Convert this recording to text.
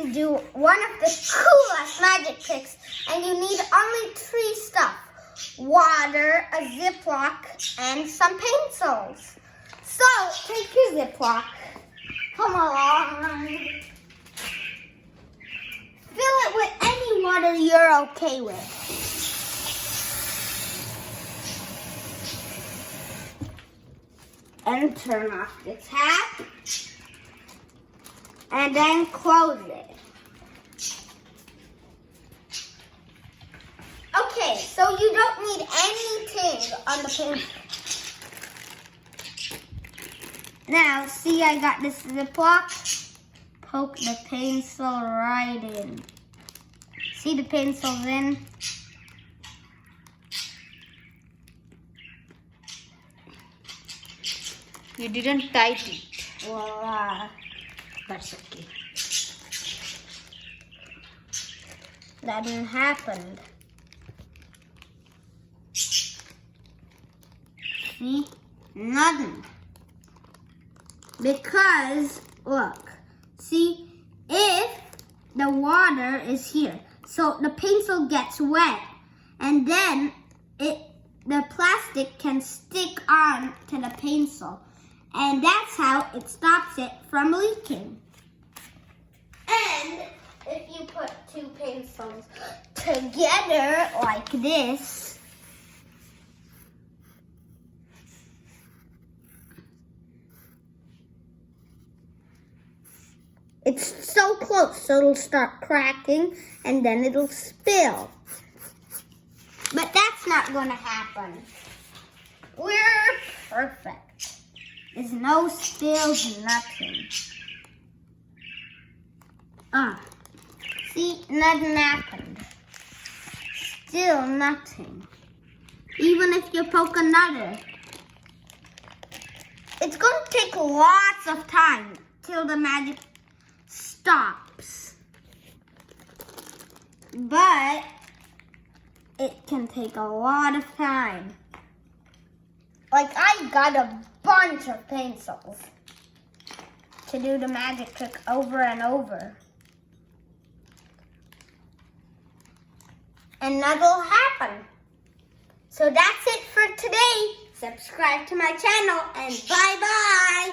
can do one of the coolest magic tricks, and you need only 3 stuff. Water, a Ziploc, and some pencils. So, take your Ziploc. Come along. Fill it with any water you're okay with. And turn off the tap. And then close it. Okay, so you don't need anything on the pencil. Now, see, I got this Ziploc. Poke the pencil right in. See the pencil's in? You didn't tight it. Voila. That's okay. That didn't happen. See? Nothing. Because, look. See? If the water is here, so the pencil gets wet, and then the plastic can stick on to the pencil. And that's how it stops it from leaking. And if you put 2 pencils together like this, it's so close, so it'll start cracking and then it'll spill. But that's not going to happen. We're perfect. There's no spills, nothing. See, nothing happened. Still nothing. Even if you poke another. It's going to take lots of time till the magic stops. But it can take a lot of time. Like, I got a bunch of pencils to do the magic trick over and over. And that'll happen. So that's it for today. Subscribe to my channel and bye-bye.